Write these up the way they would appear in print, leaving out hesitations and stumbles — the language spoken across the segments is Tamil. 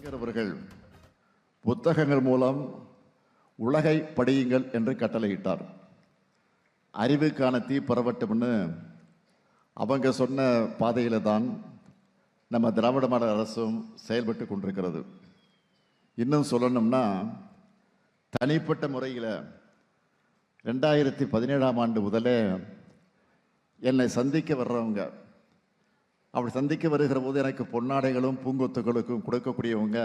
அம்பேத்கர் அவர்கள் புத்தகங்கள் மூலம் உலகை படியுங்கள் என்று கட்டளையிட்டார். அறிவுக்கான தீ பரவட்டும்னு அவங்க சொன்ன பாதையில தான் நம்ம திராவிட மாடல் அரசும் செயல்பட்டு கொண்டிருக்கிறது. இன்னும் சொல்லணும்னா, தனிப்பட்ட முறையில் 2017ஆம் ஆண்டு முதலே என்னை சந்திக்க வர்றவங்க, அப்படி சந்திக்க வருகிற போது எனக்கு பொன்னாடைகளும் பூங்கொத்துகளுக்கும் கொடுக்கக்கூடியவங்க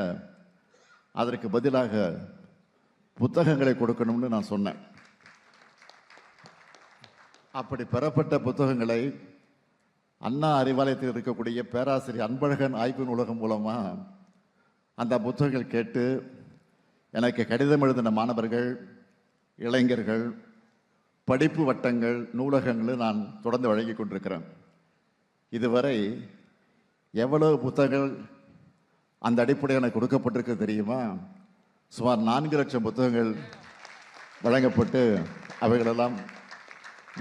அதற்கு பதிலாக புத்தகங்களை கொடுக்கணும்னு நான் சொன்னேன். அப்படி பெறப்பட்ட புத்தகங்களை அண்ணா அறிவாலயத்தில் இருக்கக்கூடிய பேராசிரியர் அன்பழகன் ஆய்வு நூலகம் மூலமா அந்த புத்தகங்கள் கேட்டு எனக்கு கடிதம் எழுதின மாணவர்கள், இளைஞர்கள், படிப்பு வட்டங்கள், நூலகங்கள் நான் தொடர்ந்து வழங்கி கொண்டிருக்கிறேன். இதுவரை எவ்வளவு புத்தகங்கள் அந்த அடிப்படையில் எனக்கு கொடுக்கப்பட்டிருக்கு தெரியுமா? சுமார் 4 லட்சம் புத்தகங்கள் வழங்கப்பட்டு அவைகளெல்லாம்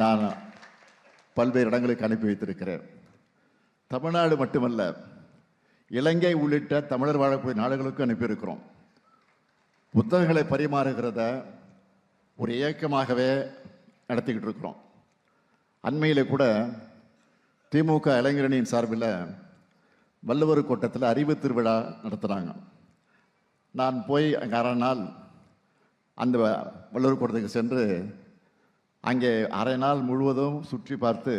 நான் பல்வேறு இடங்களுக்கு அனுப்பி வைத்திருக்கிறேன். தமிழ்நாடு மட்டுமல்ல, இலங்கை உள்ளிட்ட தமிழர் வாழக்கூடிய நாடுகளுக்கும் அனுப்பியிருக்கிறோம். புத்தகங்களை பரிமாறுகிறத ஒரு இயக்கமாகவே நடத்திக்கிட்டு இருக்கிறோம். அண்மையில் கூட திமுக இளைஞரணியின் சார்பில் வள்ளுவர் கோட்டத்தில் அறிவு திருவிழா நடத்துகிறாங்க. நான் போய் அங்கே அரை நாள் அந்த வள்ளுவர் கோட்டத்துக்கு சென்று அங்கே அரை நாள் முழுவதும் சுற்றி பார்த்து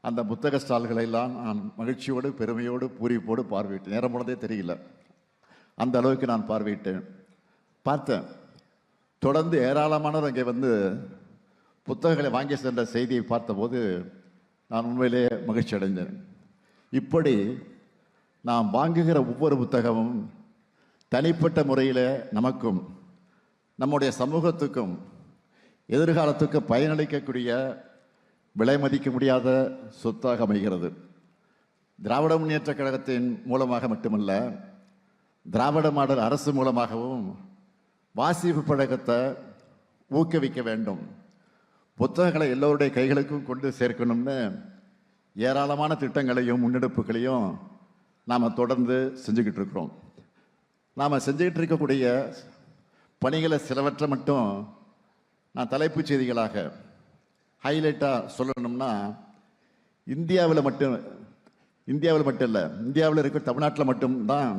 அந்த புத்தக ஸ்டால்களெல்லாம் நான் மகிழ்ச்சியோடு, பெருமையோடு, பூரிப்போடு பார்வையிட்டேன். நேரம் போனதே தெரியல, அந்த அளவுக்கு நான் பார்த்தேன். தொடர்ந்து ஏராளமானவர் அங்கே வந்து புத்தகங்களை வாங்கி சென்ற செய்தியை பார்த்தபோது நான் உண்மையிலே மகிழ்ச்சி அடைந்தேன். இப்படி நாம் வாங்குகிற ஒவ்வொரு புத்தகமும் தனிப்பட்ட முறையில் நமக்கும் நம்முடைய சமூகத்துக்கும் எதிர்காலத்துக்கு பயனளிக்கக்கூடிய விலை மதிக்க முடியாத சொத்தாக அமைகிறது. திராவிட முன்னேற்ற கழகத்தின் மூலமாக மட்டுமல்ல, திராவிட மாடல் அரசு மூலமாகவும் வாசிப்பு பழக்கத்தை ஊக்குவிக்க வேண்டும். புத்தகங்களை எல்லோருடைய கைகளுக்கும் கொண்டு சேர்க்கணும்னு ஏராளமான திட்டங்களையும் முன்னெடுப்புகளையும் நாம் தொடர்ந்து செஞ்சுக்கிட்டு இருக்கிறோம். நாம் செஞ்சுக்கிட்டு இருக்கக்கூடிய பணிகளை சிலவற்றை மட்டும் நான் தலைப்புச் செய்திகளாக ஹைலைட்டாக சொல்லணும்னா, இந்தியாவில் மட்டும் இல்லை, இந்தியாவில் இருக்கிற தமிழ்நாட்டில் மட்டும்தான்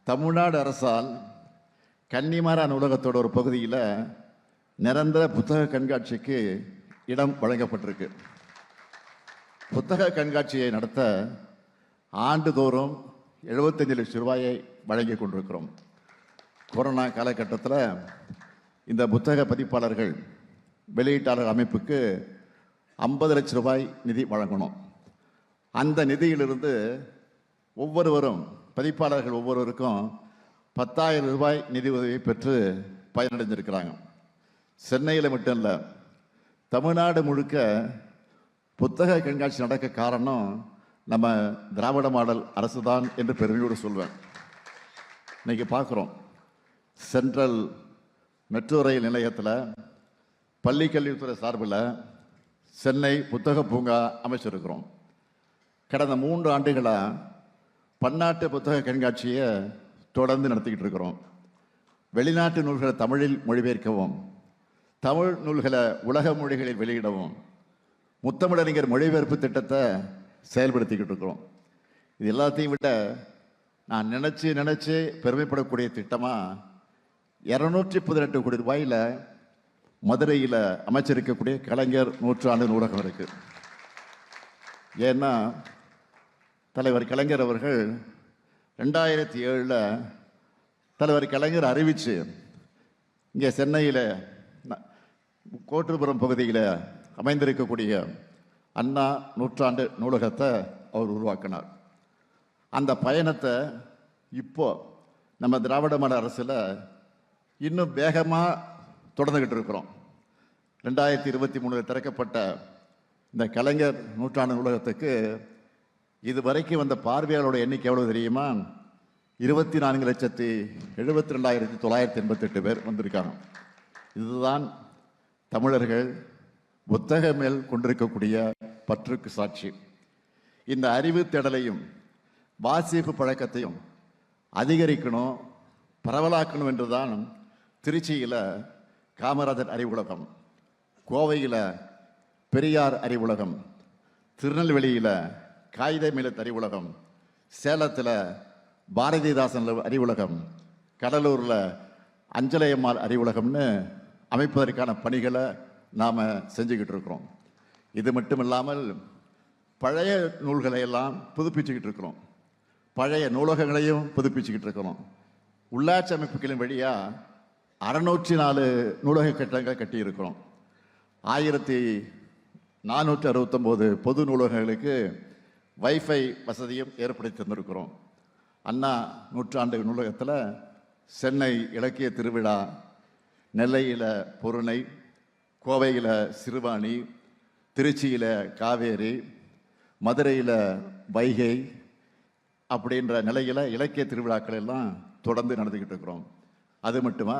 தமிழ்நாடு அரசால் கன்னிமாரா நூலகத்தோட ஒரு பகுதியில் நிரந்தர புத்தக கண்காட்சிக்கு இடம் வழங்கப்பட்டிருக்கு. புத்தக கண்காட்சியை நடத்த ஆண்டுதோறும் 75 லட்சம் ரூபாயை வழங்கி கொண்டிருக்கிறோம். கொரோனா காலகட்டத்தில் இந்த புத்தக பதிப்பாளர்கள், வெளியீட்டாளர் அமைப்புக்கு 50 லட்சம் ரூபாய் நிதி வழங்கணும். அந்த நிதியிலிருந்து ஒவ்வொருவரும், பதிப்பாளர்கள் ஒவ்வொருவருக்கும் 10,000 ரூபாய் நிதி உதவியை பெற்று பயனடைஞ்சிருக்கிறாங்க. சென்னையில் மட்டும் இல்லை, தமிழ்நாடு முழுக்க புத்தக கண்காட்சி நடக்க காரணம் நம்ம திராவிட மாடல் அரசு தான் என்று பெருமையோடு சொல்வேன். இன்னைக்கு பார்க்குறோம், சென்ட்ரல் மெட்ரோ ரயில் நிலையத்தில் பள்ளிக்கல்வித்துறை சார்பில் சென்னை புத்தக பூங்கா அமைச்சிருக்கிறோம். கடந்த 3 ஆண்டுகளாக பன்னாட்டு புத்தக கண்காட்சியை தொடர்ந்து நடத்திக்கிட்டு இருக்கிறோம். வெளிநாட்டு நூல்களை தமிழில் மொழிபெயர்க்கவும், தமிழ் நூல்களை உலக மொழிகளில் வெளியிடவும் முத்தமிழறிஞர் மொழிபெயர்ப்பு திட்டத்தை செயல்படுத்திக்கிட்டு இருக்கிறோம். இது எல்லாத்தையும் விட நான் நினைச்சு பெருமைப்படக்கூடிய திட்டமாக 218 கோடி ரூபாயில் மதுரையில் அமைச்சிருக்கக்கூடிய கலைஞர் நூற்றாண்டு நூலகம் இருக்கு. ஏன்னா தலைவர் கலைஞர் அவர்கள் 2007 தலைவர் கலைஞர் அறிவிச்சு இங்கே சென்னையில் கோட்டுப்புறம் பகுதியில் அமைந்திருக்கக்கூடிய அண்ணா நூற்றாண்டு நூலகத்தை அவர் உருவாக்கினார். அந்த பயணத்தை இப்போ நம்ம திராவிட மாடல் அரசில் இன்னும் வேகமாக தொடர்ந்துகிட்டு இருக்கிறோம். 2023 திறக்கப்பட்ட இந்த கலைஞர் நூற்றாண்டு நூலகத்துக்கு இதுவரைக்கும் வந்த பார்வையாளரோட எண்ணிக்கை எவ்வளவு தெரியுமா? 24,72,988 பேர் வந்திருக்காங்க. இதுதான் தமிழர்கள் புத்தக மேல் கொண்டிருக்கக்கூடிய பற்றுக்கு சாட்சி. இந்த அறிவு தேடலையும் வாசிப்பு பழக்கத்தையும் அதிகரிக்கணும், பரவலாக்கணும் என்று தான் திருச்சியில் காமராஜர் அறிவுலகம், கோவையில் பெரியார் அறிவுலகம், திருநெல்வேலியில் காகித மில்லத் அறிவுலகம், சேலத்தில் பாரதிதாசன் அறிவுலகம், கடலூரில் அஞ்சலையம்மாள் அறிவுலகம்னு அமைப்பதற்கான பணிகளை நாம் செஞ்சுக்கிட்டு இருக்கிறோம். இது மட்டும் இல்லாமல் பழைய நூல்களை எல்லாம் புதுப்பிச்சுக்கிட்டு இருக்கிறோம், பழைய நூலகங்களையும் புதுப்பிச்சுக்கிட்டு இருக்கிறோம். உள்ளாட்சி அமைப்புகளின் வழியாக 604 நூலக கட்டடங்கள் கட்டியிருக்கிறோம். 1469 பொது நூலகங்களுக்கு வைஃபை வசதியும் ஏற்படுத்தி தந்திருக்கிறோம். அண்ணா நூற்றாண்டு நூலகத்தில் சென்னை இலக்கிய திருவிழா, நெல்லையில் பொருணை, கோவையில் சிறுவாணி, திருச்சியில் காவேரி, மதுரையில் வைகை அப்படின்ற நிலையில் இலக்கிய திருவிழாக்கள் எல்லாம் தொடர்ந்து நடந்துக்கிட்டு இருக்கிறோம். அது மட்டுமா,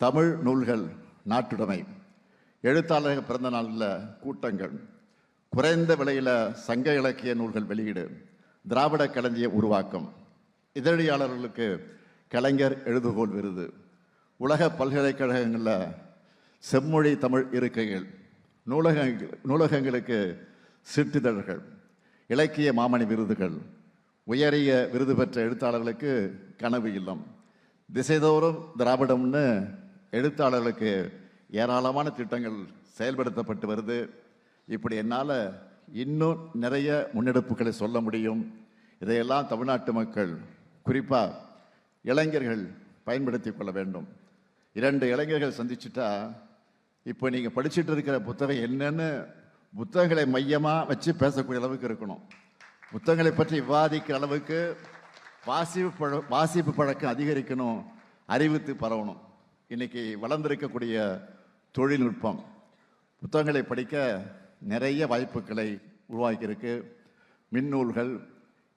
தமிழ் நூல்கள் நாட்டுடைமை, எழுத்தாளர்கள் பிறந்த நாளில் கூட்டங்கள், குறைந்த விலையில் சங்க இலக்கிய நூல்கள் வெளியீடு, திராவிட களஞ்சிய உருவாக்கம், இதழியாளர்களுக்கு கலைஞர் எழுதுகோள் விருது, உலக பல்கலைக்கழகங்களில் செம்மொழி தமிழ் இருக்கைகள், நூலகங்களுக்கு சிற்றிதழ்கள், இலக்கிய மாமணி விருதுகள், உயரிய விருது பெற்ற எழுத்தாளர்களுக்கு கனவு இல்லம், திசைதோறும் திராவிடம்னு எழுத்தாளர்களுக்கு ஏராளமான திட்டங்கள் செயல்படுத்தப்பட்டு வருது. இப்படி என்னால் இன்னும் நிறைய முன்னெடுப்புகளை சொல்ல முடியும். இதையெல்லாம் தமிழ்நாட்டு மக்கள், குறிப்பாக இளைஞர்கள் பயன்படுத்தி கொள்ள வேண்டும். 2 இளைஞர்கள் சந்திச்சுட்டா, இப்போ நீங்கள் படிச்சுட்டு இருக்கிற புத்தகம் என்னன்னு புத்தகங்களை மையமாக வச்சு பேசக்கூடிய அளவுக்கு இருக்கணும். புத்தகங்களை பற்றி விவாதிக்கிற அளவுக்கு வாசிப்பு பழக்கம் அதிகரிக்கணும், அறிவித்து பரவணும். இன்னைக்கு வளர்ந்திருக்கக்கூடிய தொழில்நுட்பம் புத்தகங்களை படிக்க நிறைய வாய்ப்புகளை உருவாக்கியிருக்கு. மின்னூல்கள்,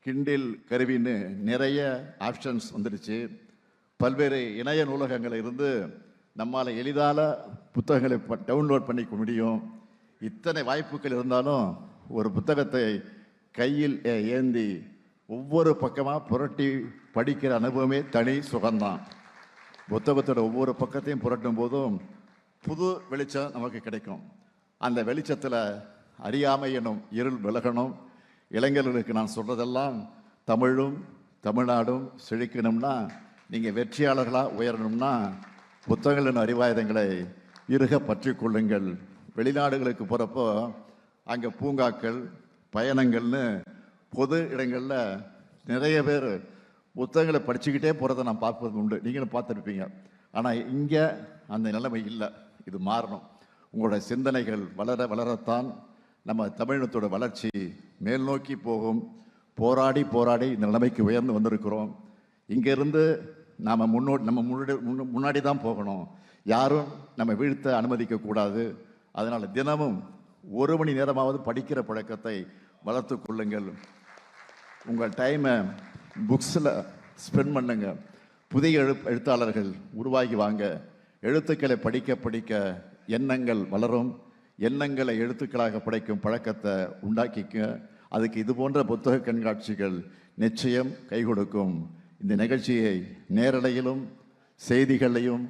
கிண்டில் கருவின்னு நிறைய ஆப்ஷன்ஸ் வந்துடுச்சு. பல்வேறு இணைய நூலகங்களில் இருந்து நம்மால் எளிதால புத்தகங்களை டவுன்லோட் பண்ணிக்க முடியும். இத்தனை வாய்ப்புகள் இருந்தாலும் ஒரு புத்தகத்தை கையில் ஏந்தி ஒவ்வொரு பக்கமாக புரட்டி படிக்கிற அனுபவமே தனி சுகம்தான். புத்தகத்தோட ஒவ்வொரு பக்கத்தையும் புரட்டும் போதும் புது வெளிச்சம் நமக்கு கிடைக்கும். அந்த வெளிச்சத்தில் அறியாமை எனும் இருள் விலகணும். இளைஞர்களுக்கு நான் சொல்றதெல்லாம், தமிழும் தமிழ்நாடும் செழிக்கணும்னா, நீங்கள் வெற்றியாளர்களாக உயரணும்னா புத்தகங்களின் அறிவாயுதங்களை இறுக பற்றி கொள்ளுங்கள். வெளிநாடுகளுக்கு போகிறப்போ அங்கே பூங்காக்கள், பயணங்கள்னு பொது இடங்களில் நிறைய பேர் புத்தகங்களை படிச்சுக்கிட்டே போகிறத நான் பார்ப்பது உண்டு, நீங்களும் பார்த்துருப்பீங்க. ஆனால் இங்கே அந்த நிலைமை இல்லை. இது மாறணும். உங்களோட சிந்தனைகள் வளர வளரத்தான் நம்ம தமிழினத்தோட வளர்ச்சி மேல் நோக்கி போகும். போராடி போராடி இந்த நிலைமைக்கு உயர்ந்து வந்திருக்கிறோம். இங்கேருந்து நாம் முன்னாடி தான் போகணும். யாரும் நம்ம வீழ்த்த அனுமதிக்க கூடாது. அதனால் தினமும் 1 மணி நேரமாவது படிக்கிற பழக்கத்தை வளர்த்து கொள்ளுங்கள். உங்கள் டைமை புக்ஸில் ஸ்பெண்ட் பண்ணுங்க. புதிய எழுத்தாளர்கள் உருவாகி வாங்க. எழுத்துக்களை படிக்க படிக்க எண்ணங்கள் வளரும். எண்ணங்களை எழுத்துக்களாக படைக்கும் பழக்கத்தை உண்டாக்கிக்க. அதுக்கு இது போன்ற புத்தக கண்காட்சிகள் நிச்சயம் கை கொடுக்கும். இந்த நிகழ்ச்சியை நேரலையிலும் செய்திகளையும்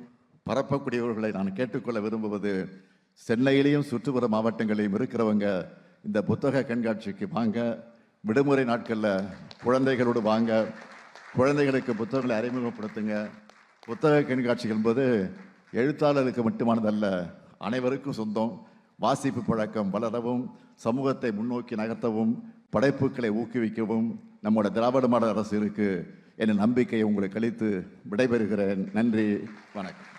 பரப்பக்கூடியவர்களை நான் கேட்டுக்கொள்ள விரும்புவது, சென்னையிலையும் சுற்றுப்புற மாவட்டங்களையும் இருக்கிறவங்க இந்த புத்தக கண்காட்சிக்கு வாங்க. விடுமுறை நாட்களில் குழந்தைகளோடு வாங்க. குழந்தைகளுக்கு புத்தகங்களை அறிமுகப்படுத்துங்க. புத்தக கண்காட்சிகள் என்பது எழுத்தாளருக்கு மட்டுமானதல்ல, அனைவருக்கும் சொந்தம். வாசிப்பு பழக்கம் வளரவும், சமூகத்தை முன்னோக்கி நகர்த்தவும், படைப்புகளை ஊக்குவிக்கவும் நம்மோட திராவிட மாடல் அரசு இருக்கு என்ற நம்பிக்கையை உங்களுக்கு அளித்து விடைபெறுகிறேன். நன்றி, வணக்கம்.